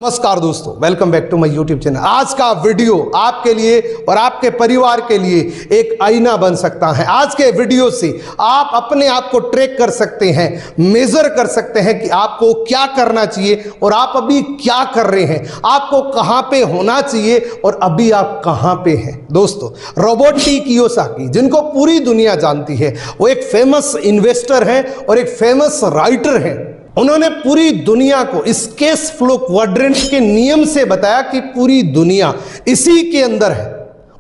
नमस्कार दोस्तों, welcome back to my YouTube channel. आज का वीडियो आपके लिए और आपके परिवार के लिए एक आईना बन सकता है। आज के वीडियो से आप अपने आप को ट्रैक कर सकते हैं, मेजर कर सकते हैं कि आपको क्या करना चाहिए और आप अभी क्या कर रहे हैं, आपको कहां पे होना चाहिए और अभी आप कहां पे हैं। दोस्तों, रॉबर्ट टी कियोसाकी, जिनको पूरी दुनिया जानती है, वो एक फेमस इन्वेस्टर हैं और एक फेमस राइटर हैं। उन्होंने पूरी दुनिया को इस कैश फ्लो क्वाड्रेंट के नियम से बताया कि पूरी दुनिया इसी के अंदर है।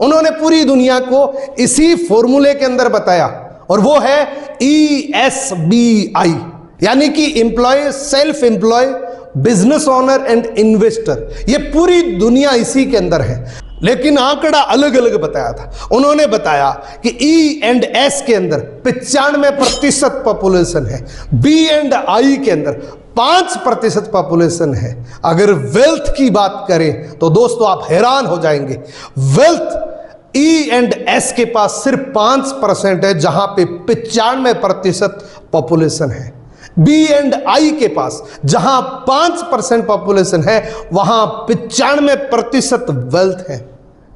उन्होंने पूरी दुनिया को इसी फॉर्मूले के अंदर बताया और वो है ESBI, यानी कि employ, self employ, business owner and investor. ये पूरी दुनिया इसी के अंदर है, लेकिन आंकड़ा अलग अलग बताया था। उन्होंने बताया कि E&S के अंदर 95% पॉपुलेशन है, B&I के अंदर 5% पॉपुलेशन है। अगर वेल्थ की बात करें तो दोस्तों आप हैरान हो जाएंगे। वेल्थ E&S के पास सिर्फ 5% है, जहां पे 95% पॉपुलेशन है। B&I के पास जहां 5% पॉपुलेशन है, वहां 95% वेल्थ है।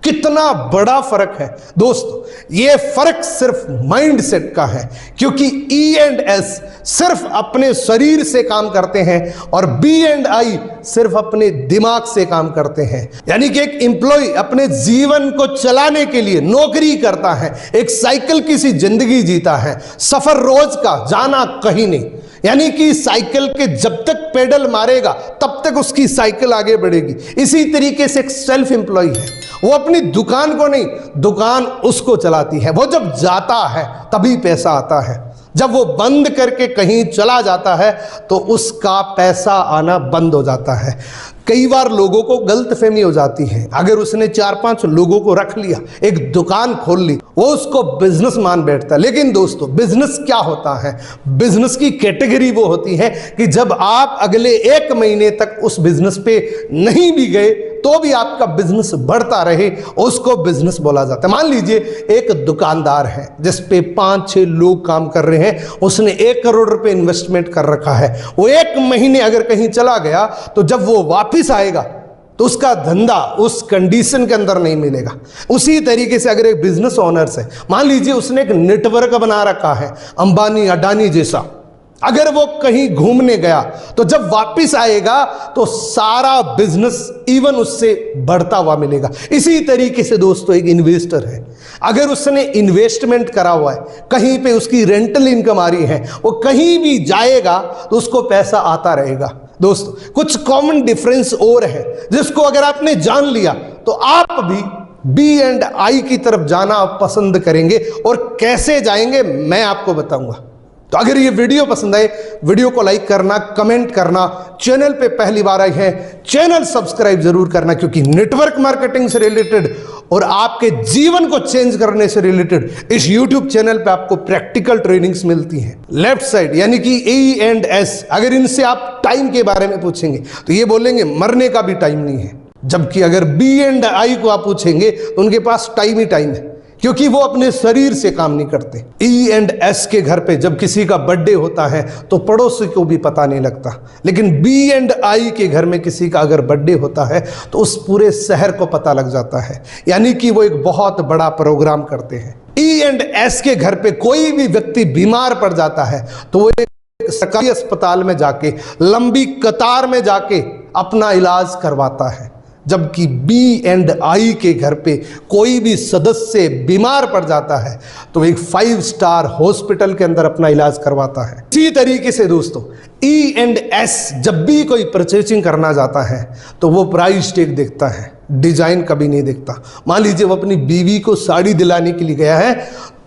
कितना बड़ा फर्क है दोस्तों। यह फर्क सिर्फ माइंडसेट का है, क्योंकि E&S सिर्फ अपने शरीर से काम करते हैं और B&I सिर्फ अपने दिमाग से काम करते हैं। यानी कि एक एम्प्लॉय अपने जीवन को चलाने के लिए नौकरी करता है, एक साइकिल की सी जिंदगी जीता है, सफर रोज का, जाना कहीं नहीं। यानी कि साइकिल के जब तक पेडल मारेगा तब तक उसकी साइकिल आगे बढ़ेगी। इसी तरीके से एक सेल्फ एम्प्लॉय है, वो अपनी दुकान को नहीं, दुकान उसको चलाती है। वो जब जाता है तभी पैसा आता है, जब वो बंद करके कहीं चला जाता है तो उसका पैसा आना बंद हो जाता है। कई बार लोगों को गलतफहमी हो जाती है, अगर उसने 4-5 लोगों को रख लिया, एक दुकान खोल ली, वो उसको बिजनेस मान बैठता है। लेकिन दोस्तों, बिजनेस क्या होता है? बिजनेस की कैटेगरी वो होती है कि जब आप अगले 1 महीने तक उस बिजनेस पे नहीं भी गए तो भी आपका बिजनेस बढ़ता रहे, उसको बिजनेस बोला जाता है। मान लीजिए एक दुकानदार है जिस पे 5-6 लोग काम कर रहे हैं, उसने 1 करोड़ रुपए इन्वेस्टमेंट कर रखा है। वो 1 महीने अगर कहीं चला गया तो जब वो वापस आएगा तो उसका धंधा उस कंडीशन के अंदर नहीं मिलेगा। उसी तरीके से अगर एक बिजनेस ओनर है, मान लीजिए उसने एक नेटवर्क बना रखा है अंबानी अडानी जैसा, अगर वो कहीं घूमने गया तो जब वापस आएगा तो सारा बिजनेस इवन उससे बढ़ता हुआ मिलेगा। इसी तरीके से दोस्तों एक इन्वेस्टर है, अगर उसने इन्वेस्टमेंट करा हुआ है, कहीं पे उसकी रेंटल इनकम आ रही है, वो कहीं भी जाएगा तो उसको पैसा आता रहेगा। दोस्तों, कुछ कॉमन डिफरेंस और है जिसको अगर आपने जान लिया तो आप भी B&I की तरफ जाना पसंद करेंगे, और कैसे जाएंगे मैं आपको बताऊंगा। तो अगर ये वीडियो पसंद आए, वीडियो को लाइक करना, कमेंट करना, चैनल पे पहली बार आए हैं चैनल सब्सक्राइब जरूर करना, क्योंकि नेटवर्क मार्केटिंग से रिलेटेड और आपके जीवन को चेंज करने से रिलेटेड इस यूट्यूब चैनल पे आपको प्रैक्टिकल ट्रेनिंग्स मिलती हैं। लेफ्ट साइड यानी कि E&S, अगर इनसे आप टाइम के बारे में पूछेंगे तो ये बोलेंगे मरने का भी टाइम नहीं है, जबकि अगर B&I को आप पूछेंगे तो उनके पास टाइम ही टाइम है, क्योंकि वो अपने शरीर से काम नहीं करते। E&S के घर पे जब किसी का बर्थडे होता है तो पड़ोसी को भी पता नहीं लगता, लेकिन B&I के घर में किसी का अगर बर्थडे होता है तो उस पूरे शहर को पता लग जाता है। यानी कि वो एक बहुत बड़ा प्रोग्राम करते हैं। E&S के घर पे कोई भी व्यक्ति बीमार पड़ जाता है तो वो एक सरकारी अस्पताल में जाके लंबी कतार में जाके अपना इलाज करवाता है, जबकि B&I के घर पे कोई भी सदस्य बीमार पड़ जाता है तो एक 5 स्टार हॉस्पिटल के अंदर अपना इलाज करवाता है। इसी तरीके से दोस्तों E&S जब भी कोई परचेसिंग करना जाता है तो वो प्राइस टैग देखता है, डिजाइन कभी नहीं देखता। मान लीजिए वो अपनी बीवी को साड़ी दिलाने के लिए गया है,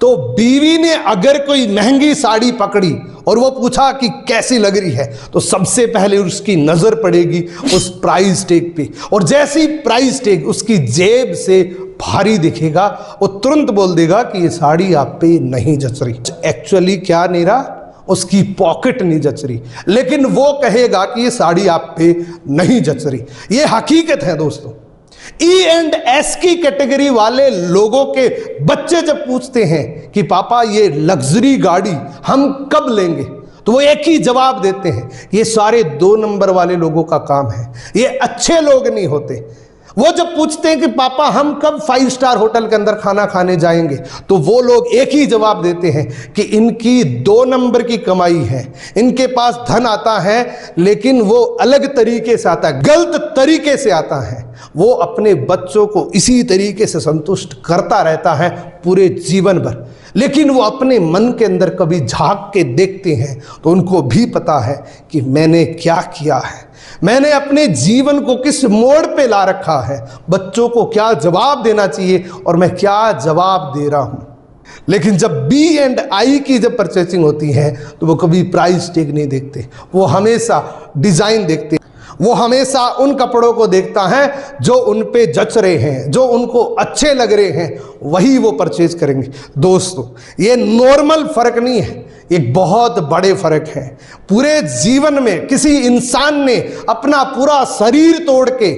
तो बीवी ने अगर कोई महंगी साड़ी पकड़ी और वो पूछा कि कैसी लग रही है, तो सबसे पहले उसकी नजर पड़ेगी उस प्राइस टैग पे, और जैसी प्राइस टैग उसकी जेब से भारी दिखेगा वो तुरंत बोल देगा कि ये साड़ी आप पे नहीं जच रही। एक्चुअली क्या नहीं रहा, उसकी पॉकेट नहीं जच रही, लेकिन वो कहेगा कि ये साड़ी आप पे नहीं जच रही। ये हकीकत है दोस्तों। E&S की कैटेगरी वाले लोगों के बच्चे जब पूछते हैं कि पापा ये लग्जरी गाड़ी हम कब लेंगे, तो वो एक ही जवाब देते हैं, ये सारे 2 नंबर वाले लोगों का काम है, ये अच्छे लोग नहीं होते। वो जब पूछते हैं कि पापा हम कब 5 स्टार होटल के अंदर खाना खाने जाएंगे, तो वो लोग एक ही जवाब देते हैं कि इनकी 2 नंबर की कमाई है, इनके पास धन आता है लेकिन वो अलग तरीके से आता है, गलत तरीके से आता है। वो अपने बच्चों को इसी तरीके से संतुष्ट करता रहता है पूरे जीवन भर, लेकिन वो अपने मन के अंदर कभी झांक के देखते हैं तो उनको भी पता है कि मैंने क्या किया है, मैंने अपने जीवन को किस मोड़ पे ला रखा है, बच्चों को क्या जवाब देना चाहिए और मैं क्या जवाब दे रहा हूं। लेकिन जब B&I की जब परचेसिंग होती है तो वो कभी प्राइस टैग नहीं देखते, वो हमेशा डिजाइन देखते हैं, वो हमेशा उन कपड़ों को देखता है जो उन पे जच रहे हैं, जो उनको अच्छे लग रहे हैं, वही वो परचेज करेंगे। दोस्तों ये नॉर्मल फर्क नहीं है, एक बहुत बड़े फर्क है। पूरे जीवन में किसी इंसान ने अपना पूरा शरीर तोड़ के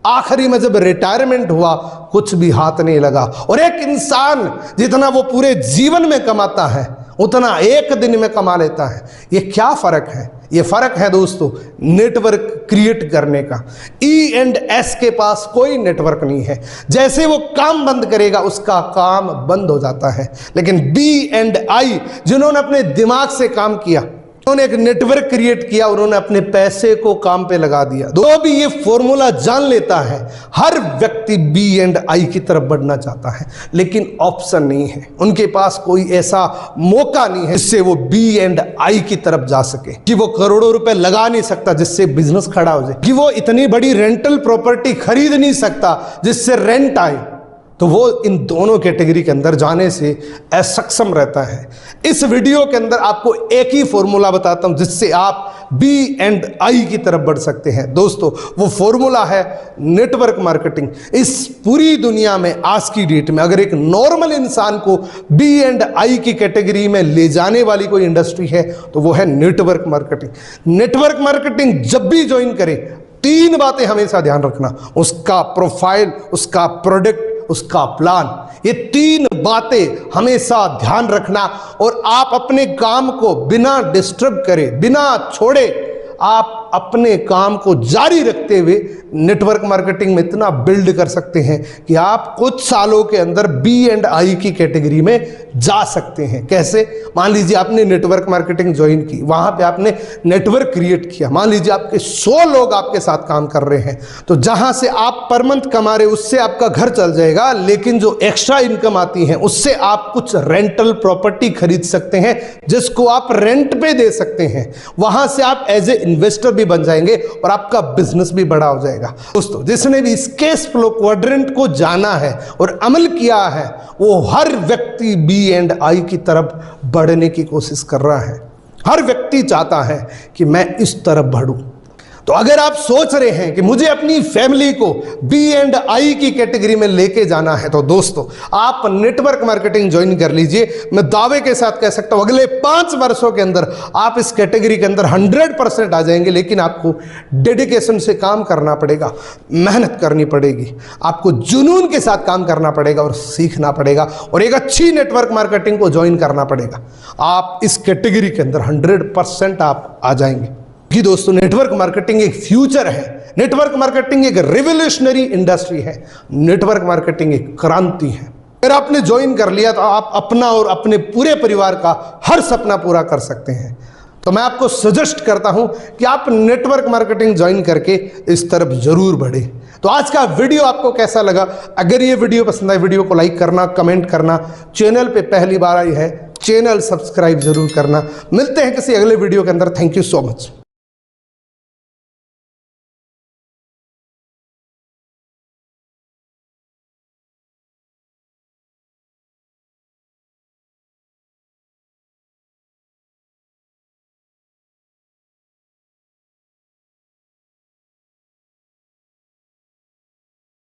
आखिरी में जब रिटायरमेंट हुआ कुछ भी हाथ नहीं लगा, और एक इंसान जितना वो पूरे जीवन में कमाता है उतना एक दिन में कमा लेता है। ये क्या फर्क है? ये फर्क है दोस्तों नेटवर्क क्रिएट करने का। E&S के पास कोई नेटवर्क नहीं है, जैसे वो काम बंद करेगा उसका काम बंद हो जाता है। लेकिन B&I जिन्होंने अपने दिमाग से काम किया, उन्होंने एक नेटवर्क क्रिएट किया, उन्होंने अपने पैसे को काम पे लगा दिया। तो भी ये फॉर्मूला जान लेता है, हर व्यक्ति B&I की तरफ बढ़ना चाहता है, लेकिन ऑप्शन नहीं है, उनके पास कोई ऐसा मौका नहीं है जिससे वो B&I की तरफ जा सके, कि वो करोड़ों रुपए लगा नहीं सकता जिससे बिजनेस खड़ा हो जाए, कि वो इतनी बड़ी रेंटल प्रॉपर्टी खरीद नहीं सकता जिससे रेंट आए। तो वो इन दोनों कैटेगरी के अंदर जाने से असक्षम रहता है। इस वीडियो के अंदर आपको एक ही फॉर्मूला बताता हूं जिससे आप B&I की तरफ बढ़ सकते हैं। दोस्तों वो फॉर्मूला है नेटवर्क मार्केटिंग। इस पूरी दुनिया में आज की डेट में अगर एक नॉर्मल इंसान को B&I की कैटेगरी में ले जाने वाली कोई इंडस्ट्री है तो वो है नेटवर्क मार्केटिंग। नेटवर्क मार्केटिंग जब भी ज्वाइन करें 3 बातें हमेशा ध्यान रखना, उसका प्रोफाइल, उसका प्रोडक्ट, उसका प्लान। ये 3 बातें हमेशा ध्यान रखना और आप अपने काम को बिना डिस्टर्ब करे, बिना छोड़े, आप अपने काम को जारी रखते हुए नेटवर्क मार्केटिंग में इतना बिल्ड कर सकते हैं कि आप कुछ सालों के अंदर B&I की कैटेगरी में जा सकते हैं। कैसे? मान लीजिए आपने नेटवर्क मार्केटिंग ज्वाइन की, वहां पे आपने नेटवर्क क्रिएट किया, मान लीजिए आपके 100 लोग आपके साथ काम कर रहे हैं, तो जहां से आप पर मंथ कमा रहे उससे आपका घर चल जाएगा, लेकिन जो एक्स्ट्रा इनकम आती है उससे आप कुछ रेंटल प्रॉपर्टी खरीद सकते हैं जिसको आप रेंट पे दे सकते हैं। वहां से आप एज ए इन्वेस्टर भी बन जाएंगे और आपका बिजनेस भी बड़ा हो जाएगा। दोस्तों जिसने भी इस कैश फ्लो क्वाड्रेंट को जाना है और अमल किया है वो हर व्यक्ति B&I की तरफ बढ़ने की कोशिश कर रहा है। हर व्यक्ति चाहता है कि मैं इस तरफ बढ़ूं। तो अगर आप सोच रहे हैं कि मुझे अपनी फैमिली को B&I की कैटेगरी में लेके जाना है तो दोस्तों आप नेटवर्क मार्केटिंग ज्वाइन कर लीजिए। मैं दावे के साथ कह सकता हूं अगले 5 वर्षों के अंदर आप इस कैटेगरी के अंदर 100% आ जाएंगे। लेकिन आपको डेडिकेशन से काम करना पड़ेगा, मेहनत करनी पड़ेगी, आपको जुनून के साथ काम करना पड़ेगा और सीखना पड़ेगा और एक अच्छी नेटवर्क मार्केटिंग को ज्वाइन करना पड़ेगा। आप इस कैटेगरी के अंदर 100% आप आ जाएंगे। कि दोस्तों नेटवर्क मार्केटिंग एक फ्यूचर है, नेटवर्क मार्केटिंग एक रिवोल्यूशनरी इंडस्ट्री है, नेटवर्क मार्केटिंग एक क्रांति है। अगर आपने ज्वाइन कर लिया तो आप अपना और अपने पूरे परिवार का हर सपना पूरा कर सकते हैं। तो मैं आपको सजेस्ट करता हूं कि आप नेटवर्क मार्केटिंग ज्वाइन करके इस तरफ जरूर बढ़े। तो आज का वीडियो आपको कैसा लगा? अगर ये वीडियो पसंद आए वीडियो को लाइक करना, कमेंट करना, चैनल पे पहली बार आई है चैनल सब्सक्राइब जरूर करना। मिलते हैं किसी अगले वीडियो के अंदर। Thank you so much.